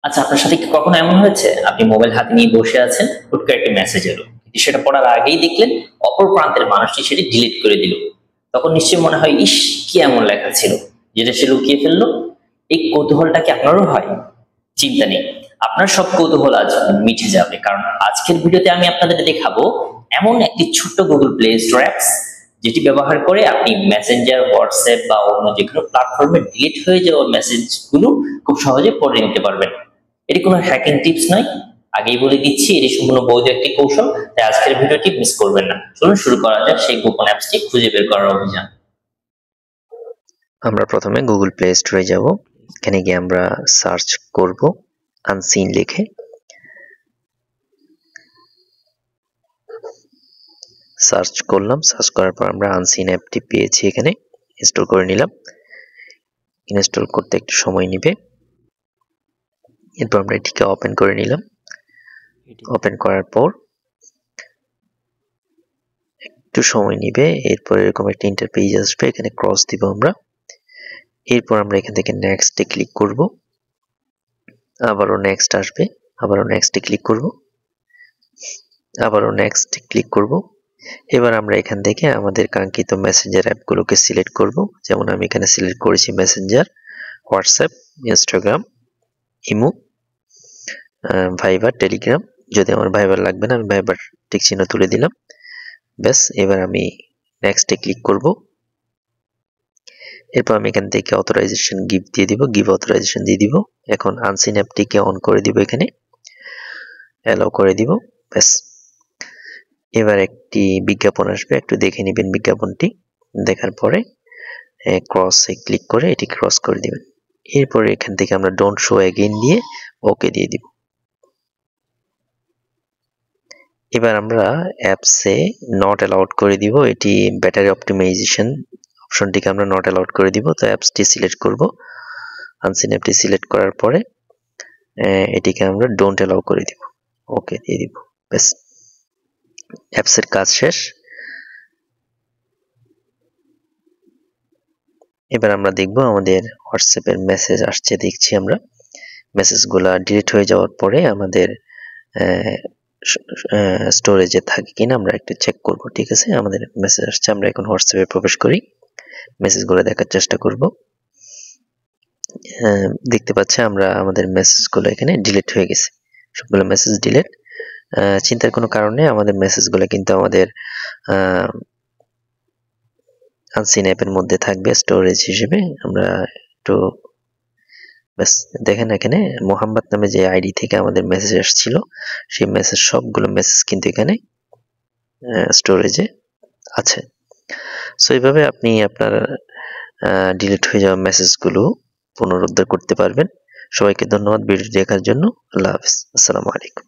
আচ্ছা, আপনার সাথে কি কখনো এমন হয়েছে আপনি মোবাইল হাতে নিয়ে বসে আছেন, হুট করে একটা মেসেজ এলো, কিন্তু সেটা পড়ার আগেই দেখলেন অপর প্রান্তের মানুষটি সেটি ডিলিট করে দিল। তখন নিশ্চয়ই মনে হয়, ইস, কি এমন লেখা ছিল যেটা সে লুকিয়ে ফেললো। এই কৌতূহলটা কি আপনারও হয়? চিন্তা নেই, আপনার সব কৌতূহল আজ মিটে যাবে, কারণ আজকের ভিডিওতে আমি আপনাদের দেখাবো এমন একটি ছোট্ট গুগল প্লে স্টোর অ্যাপস যেটি ব্যবহার করে আপনি মেসেঞ্জার, হোয়াটসঅ্যাপ বা অন্য যে কোনো প্ল্যাটফর্মে ডিলিট হয়ে যাওয়া মেসেজগুলো খুব সহজে পড়ে নিতে পারবেন। এটি কোনো হ্যাকিং টিপস নয়, আগেই বলে দিচ্ছি, এটি সম্পূর্ণ বৈধ একটি কৌশল, তাই আজকের ভিডিওটি মিস করবেন না। চলুন শুরু করা যাক সেই গোপন অ্যাপসটি খুঁজে বের করার অভিযান। আমরা প্রথমে গুগল প্লে স্টোরে যাব। এখানে গিয়ে আমরা সার্চ করব আনসিন লিখে। সার্চ করলাম, সার্চ করার পর আমরা আনসিন অ্যাপটি পেয়েছি, এখানে ইনস্টল করে নিলাম। ইনস্টল করতে একটু সময় নেবে, এরপর আমরা এটিকে ওপেন করে নিলাম। ওপেন করার পর একটু সময় নেবে, এরপর এরকম একটা ইন্টারপেজ আসবে, এখানে ক্রস দিব আমরা। এরপর আমরা এখান থেকে নেক্সটে ক্লিক করব, আবারও নেক্সট আসবে, আবারও নেক্সটে ক্লিক করব, আবারও নেক্সট ক্লিক করব। এবার আমরা এখান থেকে আমাদের কাঙ্ক্ষিত মেসেঞ্জার অ্যাপগুলোকে সিলেক্ট করব। যেমন আমি এখানে সিলেক্ট করেছি Messenger, WhatsApp, Instagram, imo, Viber, Telegram. যদি আমার ভাইবার লাগবে না, আমি ভাইবার টিক চিহ্ন তুলে দিলাম। ব্যাস, এবার আমি নেক্সটে ক্লিক করব। এরপর আমি এখান থেকে অথরাইজেশন গিভ দিয়ে দিব, গিভ অথরাইজেশন দিয়ে দিব। এখন আনসিন অ্যাপটিকে অন করে দিব, এখানে অ্যালাউ করে দিব। ব্যাস, এবার একটি বিজ্ঞাপন আসবে, একটু দেখে নেবেন বিজ্ঞাপনটি। দেখার পরে ক্রসে ক্লিক করে এটি ক্রস করে দিবেন। এরপরে এখান থেকে আমরা ডোন্ট শো এগেইন দিয়ে ওকে দিয়ে দিব। এবার আমরা অ্যাপসে নট অ্যালাউড করে দিব, এটি ব্যাটারি অপটিমাইজেশন অপশনটিকে আমরা নট অ্যালাউড করে দিব। তো অ্যাপসটি সিলেক্ট করব, আনসিন অ্যাপটি সিলেক্ট করার পরে এটিকে আমরা ডোন্ট অ্যালাউ করে দিব, ওকে দিয়ে দিব। ব্যাস, অ্যাপসের কাজ শেষ। এবার আমরা দেখব আমাদের হোয়াটসঅ্যাপের মেসেজ আসছে, দেখছি আমরা মেসেজগুলো ডিলিট হয়ে যাওয়ার পরে আমাদের স্টোরেজে থাকে কিনা আমরা একটু চেক করব। ঠিক আছে, আমাদের মেসেজ আসছে, আমরা এখন হোয়াটসঅ্যাপে প্রবেশ করি, মেসেজগুলো দেখার চেষ্টা করব। দেখতে পাচ্ছি আমরা আমাদের মেসেজগুলো এখানে ডিলিট হয়ে গেছে, সবগুলো মেসেজ ডিলিট। চিন্তার কোনো কারণে আমাদের মেসেজগুলো কিন্তু আমাদের আনসিন অ্যাপের মধ্যে থাকবে স্টোরেজ হিসেবে। আমরা একটু ব্যাস দেখেন, এখানে মোহাম্মদ নামে যে আইডি থেকে আমাদের মেসেজ আসছিল, সেই মেসেজ সবগুলো মেসেজ কিন্তু এখানে স্টোরেজে আছে। সো এইভাবে আপনি আপনার ডিলিট হয়ে যাওয়া মেসেজগুলো পুনরুদ্ধার করতে পারবেন। সবাইকে ধন্যবাদ ভিডিওটি দেখার জন্য। আল্লাহ হাফিজ, আসসালামু আলাইকুম।